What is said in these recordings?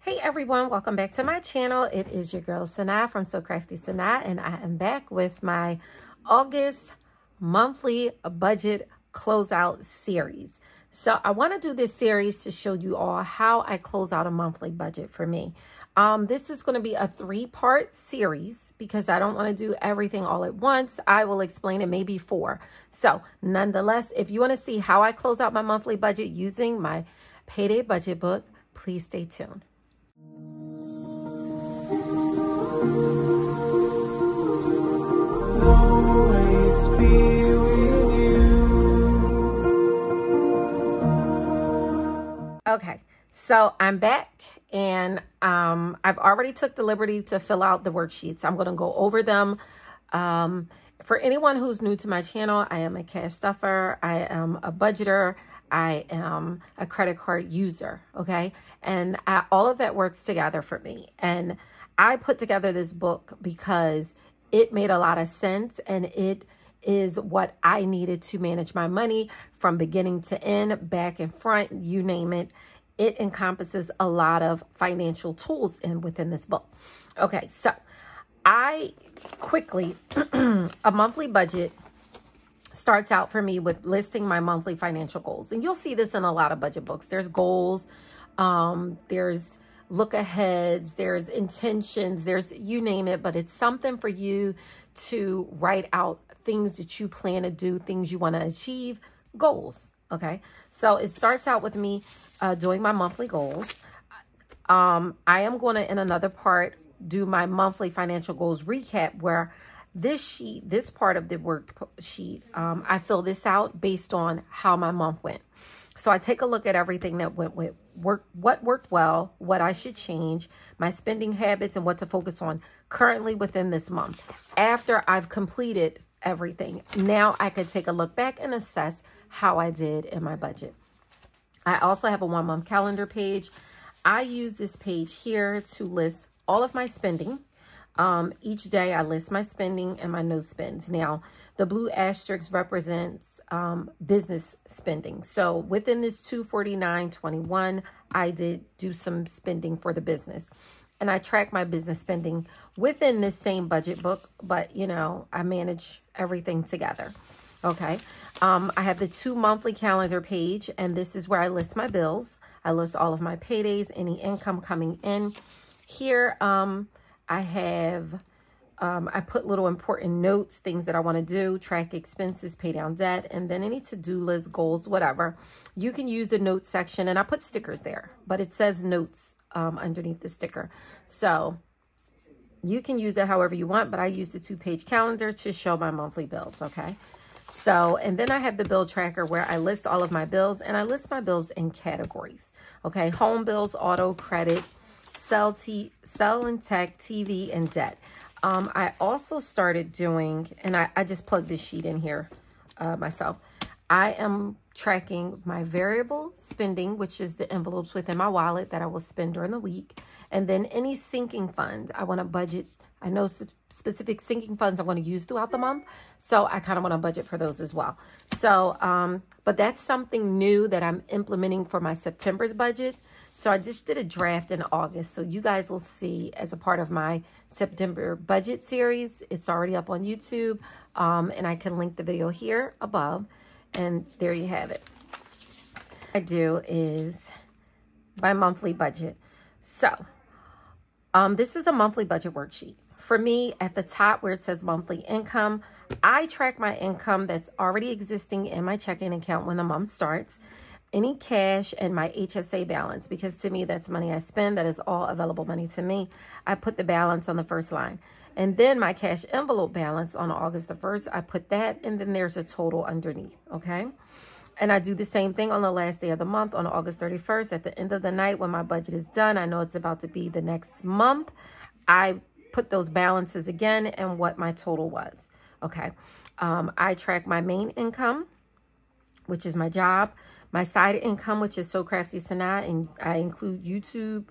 Hey everyone, welcome back to my channel. It is your girl Sanaa from So Crafty Sanaa, and I am back with my August monthly budget closeout series. So I want to do this series to show you all how I close out a monthly budget for me. This is going to be a 3-part series because I don't want to do everything all at once. I will explain it maybe 4. So nonetheless, if you want to see how I close out my monthly budget using my payday budget book, please stay tuned. Always be with you. Okay, so I'm back and I've already took the liberty to fill out the worksheets. I'm going to go over them. For anyone who's new to my channel, I am a cash stuffer. I am a budgeter. I am a credit card user. Okay, and all of that works together for me. And I put together this book because it made a lot of sense, and it is what I needed to manage my money from beginning to end, back and front, you name it. It encompasses a lot of financial tools within this book. Okay, so I quickly, a monthly budget starts out for me with listing my monthly financial goals. And you'll see this in a lot of budget books. There's goals, there's look aheads, there's intentions, there's you name it, but it's something for you to write out things that you plan to do, things you want to achieve, goals. Okay, so it starts out with me doing my monthly goals. I am going to, in another part, do my monthly financial goals recap, where this part of the worksheet, I fill this out based on how my month went. So I take a look at everything that went with what worked well, what I should change, my spending habits, and what to focus on currently within this month. After I've completed everything, now I could take a look back and assess how I did in my budget. I also have a 1-month calendar page. I use this page here to list all of my spending. Each day I list my spending and my no spends. Now, the blue asterisk represents business spending. So within this $249.21, I did do some spending for the business. And I track my business spending within this same budget book, but you know, I manage everything together. Okay. I have the 2 monthly calendar page, and this is where I list my bills. I list all of my paydays, any income coming in. Here, I have, I put little important notes, things that I want to do, track expenses, pay down debt, and then any to-do list, goals, whatever. You can use the notes section, and I put stickers there, but it says notes underneath the sticker. So you can use that however you want, but I use the 2-page calendar to show my monthly bills, okay? So, and then I have the bill tracker where I list all of my bills, and I list my bills in categories, okay? Home bills, auto, credit, cell and tech, TV, and debt. I also started doing, and I just plugged this sheet in here myself. I am tracking my variable spending, which is the envelopes within my wallet that I will spend during the week. And then any sinking fund, I want to budget. I know specific sinking funds I'm going to use throughout the month. So I kind of want to budget for those as well. So, but that's something new that I'm implementing for my September's budget. So I just did a draft in August. So you guys will see as a part of my September budget series. It's already up on YouTube. And I can link the video here above. And there you have it. What I do is my monthly budget. So this is a monthly budget worksheet. For me, at the top where it says monthly income, I track my income that's already existing in my checking account when the month starts, any cash, and my HSA balance, because to me, that's money I spend. That is all available money to me. I put the balance on the first line. And then my cash envelope balance on August the 1st, I put that, and then there's a total underneath, okay? And I do the same thing on the last day of the month, on August 31st. At the end of the night, when my budget is done, I know it's about to be the next month, I put those balances again and what my total was, okay? I track my main income, which is my job, my side income, which is So Crafty Sanaa, and I include YouTube.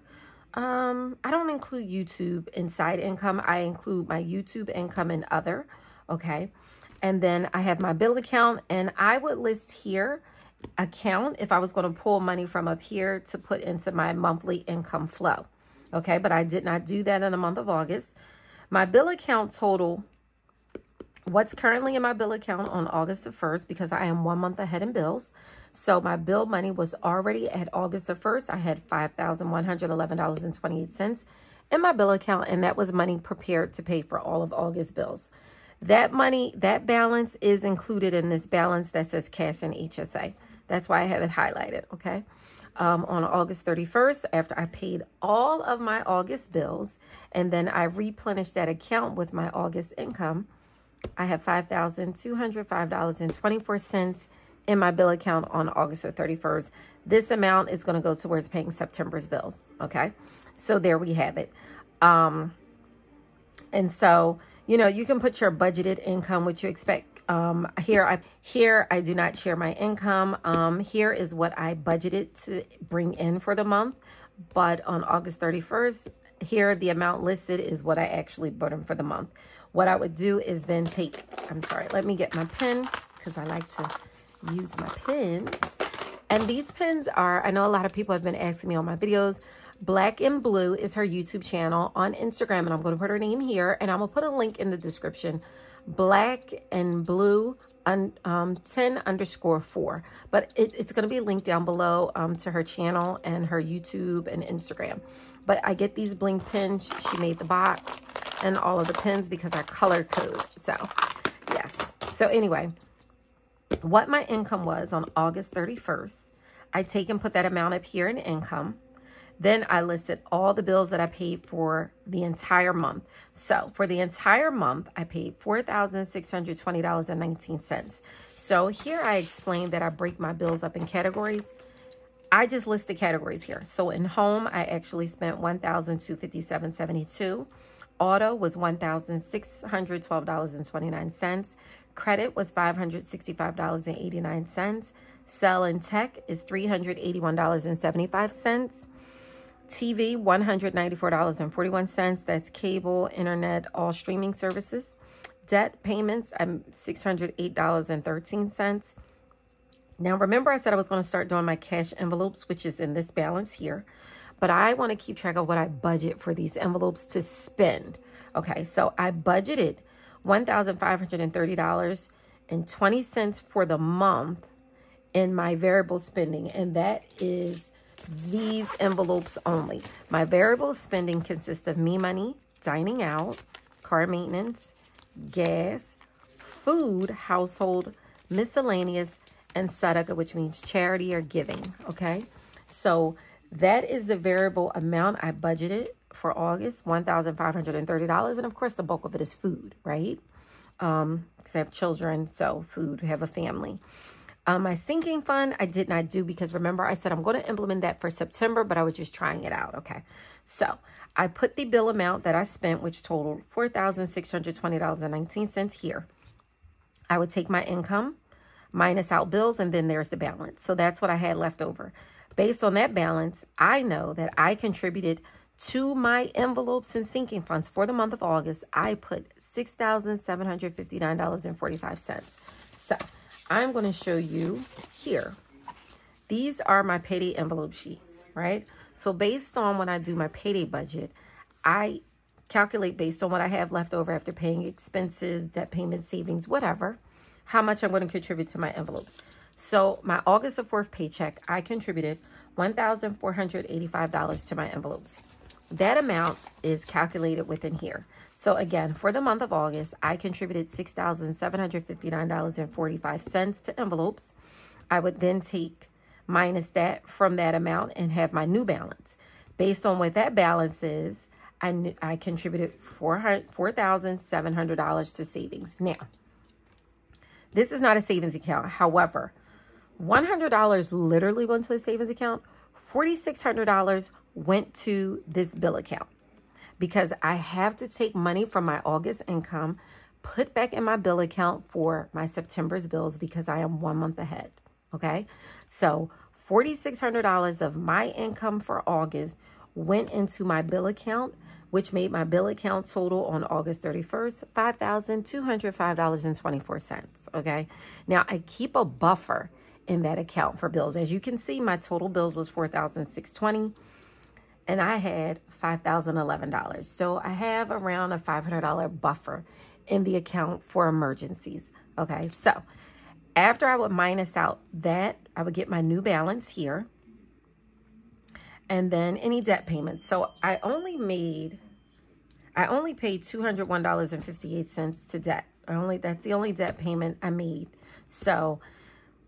I don't include YouTube in side income. I include my YouTube income and other, okay? And then I have my bill account, and I would list here account if I was going to pull money from up here to put into my monthly income flow, Okay, but I did not do that in the month of August. My bill account total, what's currently in my bill account on August the 1st, because I am 1 month ahead in bills. So my bill money was already at August the 1st. I had $5,111.28 in my bill account, and that was money prepared to pay for all of August bills. That money, that balance is included in this balance that says cash and HSA. That's why I have it highlighted, okay? On August 31st, after I paid all of my August bills, and then I replenished that account with my August income, I have $5,205.24 in my bill account on August the 31st. This amount is going to go towards paying September's bills, okay? So there we have it. And so, you know, you can put your budgeted income, which you expect. Here I do not share my income. Here is what I budgeted to bring in for the month. But on August 31st, here the amount listed is what I actually put in for the month. What I would do is then take, let me get my pen because I like to use my pens. And these pens are, I know a lot of people have been asking me on my videos. Black and Blue is her YouTube channel on Instagram, and I'm going to put her name here, and I'm going to put a link in the description. Black and Blue 10_4. But it's going to be linked down below to her channel and her YouTube and Instagram. But I get these bling pins. She made the box and all of the pins because I color code. So, yes. So anyway, what my income was on August 31st, I take and put that amount up here in income. Then I listed all the bills that I paid for the entire month. So for the entire month, I paid $4,620.19. So here I explained that I break my bills up in categories. I just listed categories here. So in home, I actually spent $1,257.72. Auto was $1,612.29. Credit was $565.89. Cell and tech is $381.75. TV, $194.41. That's cable, internet, all streaming services. Debt payments, $608.13. Now, remember I said I was going to start doing my cash envelopes, which is in this balance here. But I want to keep track of what I budget for these envelopes to spend. Okay, so I budgeted $1,530.20 for the month in my variable spending, and that is these envelopes only. My variable spending consists of me money, dining out, car maintenance, gas, food, household, miscellaneous, and sadaqah, which means charity or giving. Okay, so that is the variable amount I budgeted for August, $1,530. And of course, the bulk of it is food, right? Because I have children, so food, have a family. My sinking fund, I did not do because remember I said I'm going to implement that for September, but I was just trying it out. Okay, so I put the bill amount that I spent, which totaled $4,620.19 here. I would take my income, minus out bills, and then there's the balance. So that's what I had left over. Based on that balance, I know that I contributed to my envelopes and sinking funds for the month of August. I put $6,759.45. So I'm going to show you here. These are my payday envelope sheets, right? So based on when I do my payday budget, I calculate based on what I have left over after paying expenses, debt payment, savings, whatever, how much I'm going to contribute to my envelopes. So my August the 4th paycheck, I contributed $1,485 to my envelopes. That amount is calculated within here. So again, for the month of August, I contributed $6,759.45 to envelopes. I would then take minus that from that amount and have my new balance. Based on what that balance is, I contributed $4,700 to savings. Now, this is not a savings account. However, $100 literally went to a savings account. $4,600 went to this bill account because I have to take money from my August income, put back in my bill account for my September's bills because I am 1 month ahead. Okay, so $4,600 of my income for August went into my bill account, which made my bill account total on August 31st, $5,205.24. Okay, now I keep a buffer in that account for bills. As you can see, my total bills was $4,620. and I had $5,011. So I have around a $500 buffer in the account for emergencies. Okay, so after I would minus out that, I would get my new balance here, and then any debt payments. So I only paid $201.58 to debt. That's the only debt payment I made. So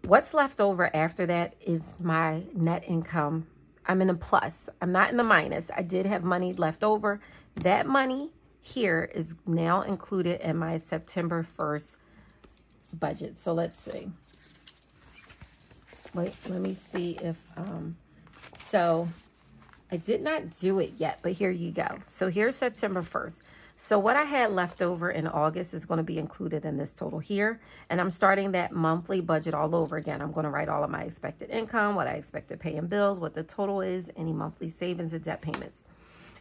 what's left over after that is my net income. I'm in a plus. I'm not in the minus. I did have money left over. That money here is now included in my September 1st budget. So let's see. Wait, let me see if, so I did not do it yet, but here you go. So here's September 1st. So what I had left over in August is going to be included in this total here. And I'm starting that monthly budget all over again. I'm going to write all of my expected income, what I expect to pay in bills, what the total is, any monthly savings and debt payments.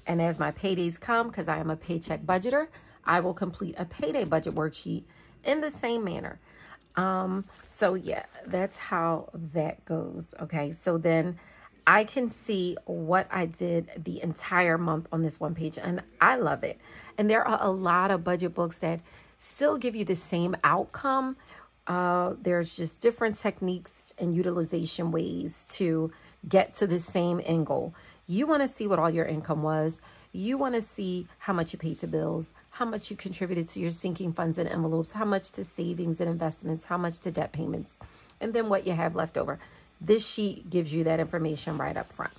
And as my paydays come, because I am a paycheck budgeter, I will complete a payday budget worksheet in the same manner. So yeah, that's how that goes. Okay. So then I can see what I did the entire month on this one page, and I love it. And there are a lot of budget books that still give you the same outcome. There's just different techniques and utilization ways to get to the same end goal. You want to see what all your income was. You want to see how much you paid to bills, how much you contributed to your sinking funds and envelopes, how much to savings and investments, how much to debt payments, and then what you have left over. This sheet gives you that information right up front.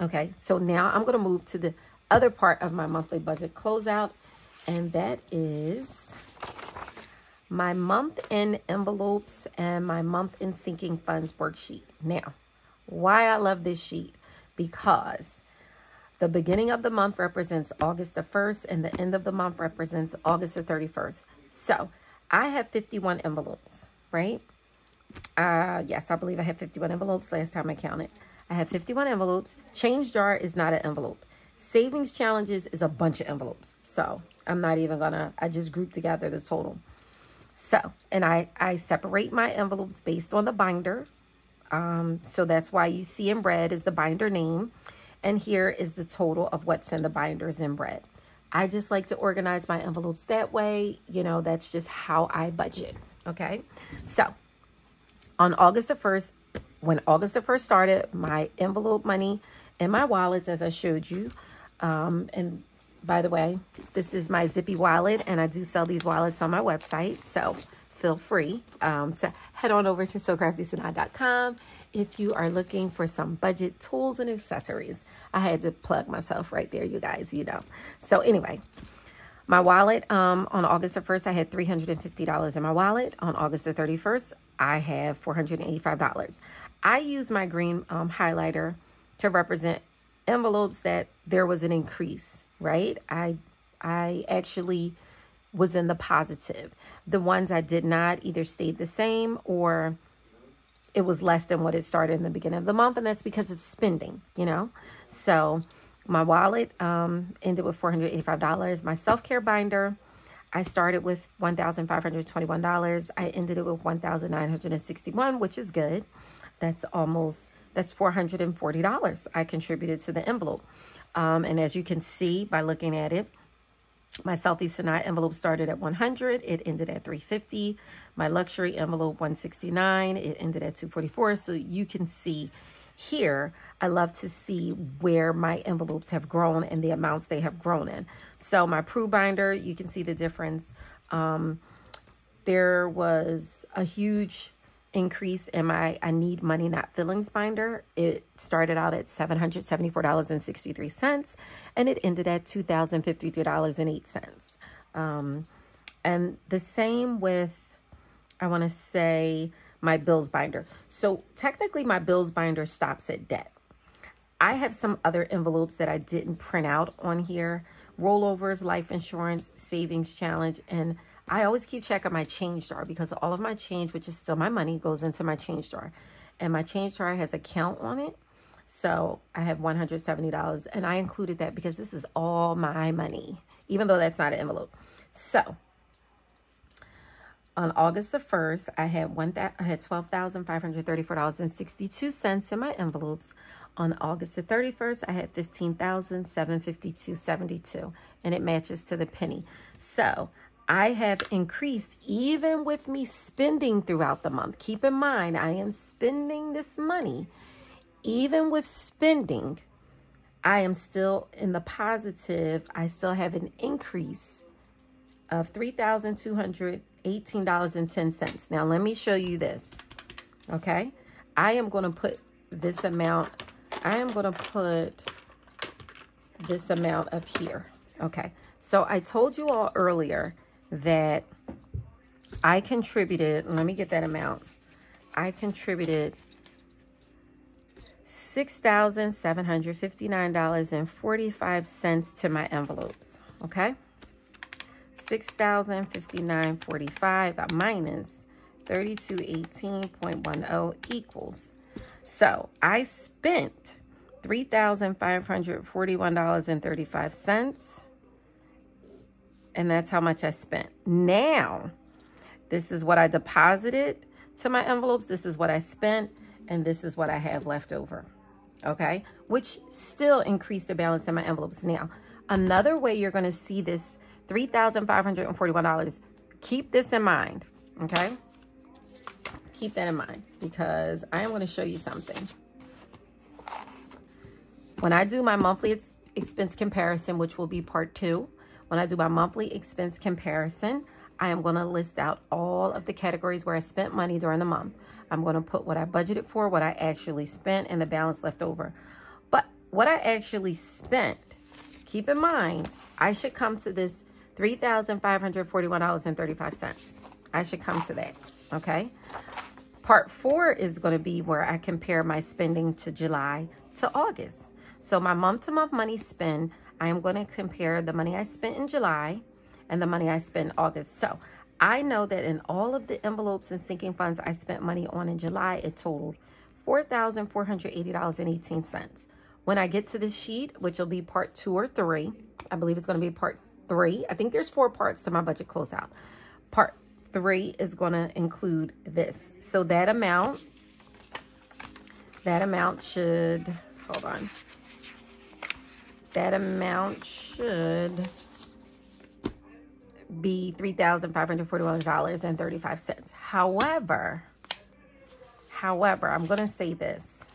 Okay, so now I'm going to move to the other part of my monthly budget closeout, and that is my month-end envelopes and my month-end sinking funds worksheet. Now, why I love this sheet? Because the beginning of the month represents August the 1st, and the end of the month represents August the 31st. So I have 51 envelopes, right? Yes, I believe I have 51 envelopes last time I counted. I have 51 envelopes. Change jar is not an envelope. Savings challenges is a bunch of envelopes. So I'm not even gonna, I just grouped together the total. So, and I separate my envelopes based on the binder. So that's why you see in red is the binder name. And here is the total of what's in the binders in red. I just like to organize my envelopes that way. You know, that's just how I budget. Okay. So on August the 1st, when August the 1st started, my envelope money in my wallets, as I showed you. And by the way, this is my Zippy wallet, and I do sell these wallets on my website. So feel free to head on over to SoCraftySanaa.com if you are looking for some budget tools and accessories. I had to plug myself right there, you guys, you know. So anyway, my wallet, on August the 1st, I had $350 in my wallet. On August the 31st, I have $485. I use my green highlighter to represent envelopes that there was an increase, right? I actually was in the positive. The ones I did not either stayed the same or it was less than what it started in the beginning of the month, and that's because of spending, you know? So my wallet ended with $485. My self-care binder, I started with $1,521. I ended it with $1,961, which is good. That's $440 I contributed to the envelope. And as you can see by looking at it, my Selfie Sanaa envelope started at $100. It ended at $350. My luxury envelope, $169. It ended at $244. So you can see here, I love to see where my envelopes have grown and the amounts they have grown in. So my Prue binder, you can see the difference. There was a huge increase in my I Need Money Not Feelings binder. It started out at $774.63 and it ended at $2,053.08. And the same with, I want to say, my bills binder. So technically my bills binder stops at debt. I have some other envelopes that I didn't print out on here. Rollovers, life insurance, savings challenge, and I always keep track of my change jar because all of my change, which is still my money, goes into my change jar. And my change jar has a count on it. So I have $170, and I included that because this is all my money, even though that's not an envelope. So on August the 1st, I had $12,534.62 in my envelopes. On August the 31st, I had $15,752.72, and it matches to the penny. So I have increased even with me spending throughout the month. Keep in mind, I am spending this money. Even with spending, I am still in the positive. I still have an increase of $3,218.10. Now, let me show you this. Okay. I am going to put this amount. I am going to put this amount up here. Okay. So I told you all earlier that I contributed, let me get that amount. I contributed $6,759.45 to my envelopes. Okay. $6,059.45 minus 3218.10 equals. So I spent $3,541.35. And that's how much I spent. Now, this is what I deposited to my envelopes. This is what I spent. And this is what I have left over. Okay. Which still increased the balance in my envelopes. Now, another way you're going to see this $3,541. Keep this in mind. Okay. Keep that in mind because I am going to show you something. When I do my monthly expense comparison, which will be part 2, when I do my monthly expense comparison, I am going to list out all of the categories where I spent money during the month. I'm going to put what I budgeted for, what I actually spent, and the balance left over. But what I actually spent, keep in mind, I should come to this $3,541.35. I should come to that, okay? Part 4 is going to be where I compare my spending to July to August. So my month-to-month money spend, I am going to compare the money I spent in July and the money I spent in August. So I know that in all of the envelopes and sinking funds I spent money on in July, it totaled $4,480.18. When I get to this sheet, which will be part 2 or 3, I believe it's going to be part 3. I think there's 4 parts to my budget closeout. Part 3 is going to include this. So that amount should, hold on. That amount should be $3,541.35. However, I'm going to say this.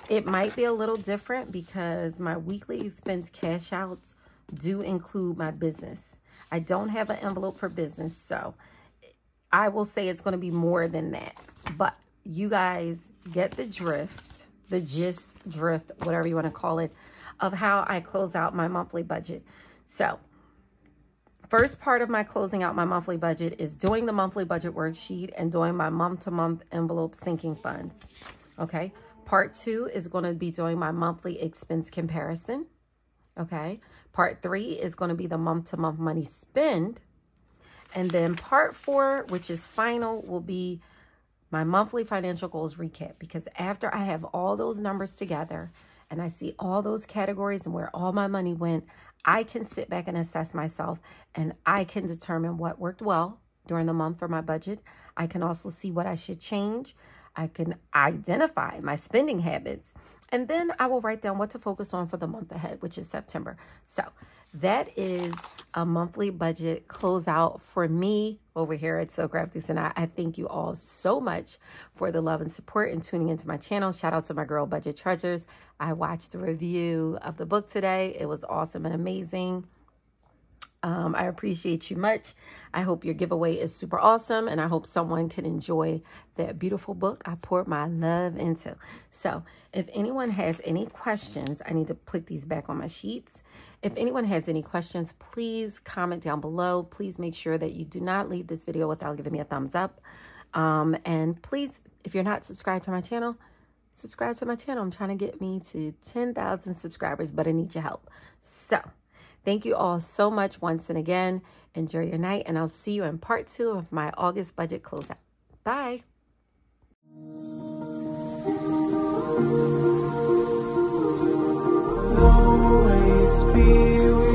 It might be a little different because my weekly expense cash outs do include my business. I don't have an envelope for business, so I will say it's going to be more than that. But you guys get the drift, the gist, drift, whatever you want to call it, of how I close out my monthly budget. So first part of my closing out my monthly budget is doing the monthly budget worksheet and doing my month-to-month envelope sinking funds. Okay. Part 2 is going to be doing my monthly expense comparison. Okay. Part 3 is going to be the month-to-month money spend. And then part 4, which is final, will be my monthly financial goals recap. Because after I have all those numbers together and I see all those categories and where all my money went, I can sit back and assess myself and I can determine what worked well during the month for my budget. I can also see what I should change. I can identify my spending habits, and then I will write down what to focus on for the month ahead, which is September. So that is a monthly budget closeout for me over here at So Crafty. And I thank you all so much for the love and support and tuning into my channel. Shout out to my girl Budget Treasures. I watched the review of the book today. It was awesome and amazing. I appreciate you much. I hope your giveaway is super awesome, and I hope someone can enjoy that beautiful book I poured my love into. So if anyone has any questions, I need to put these back on my sheets. If anyone has any questions, please comment down below. Please make sure that you do not leave this video without giving me a thumbs up. And please, if you're not subscribed to my channel, subscribe to my channel. I'm trying to get me to 10,000 subscribers, but I need your help. So thank you all so much once and again. Enjoy your night, and I'll see you in part 2 of my August budget closeout. Bye. Always be with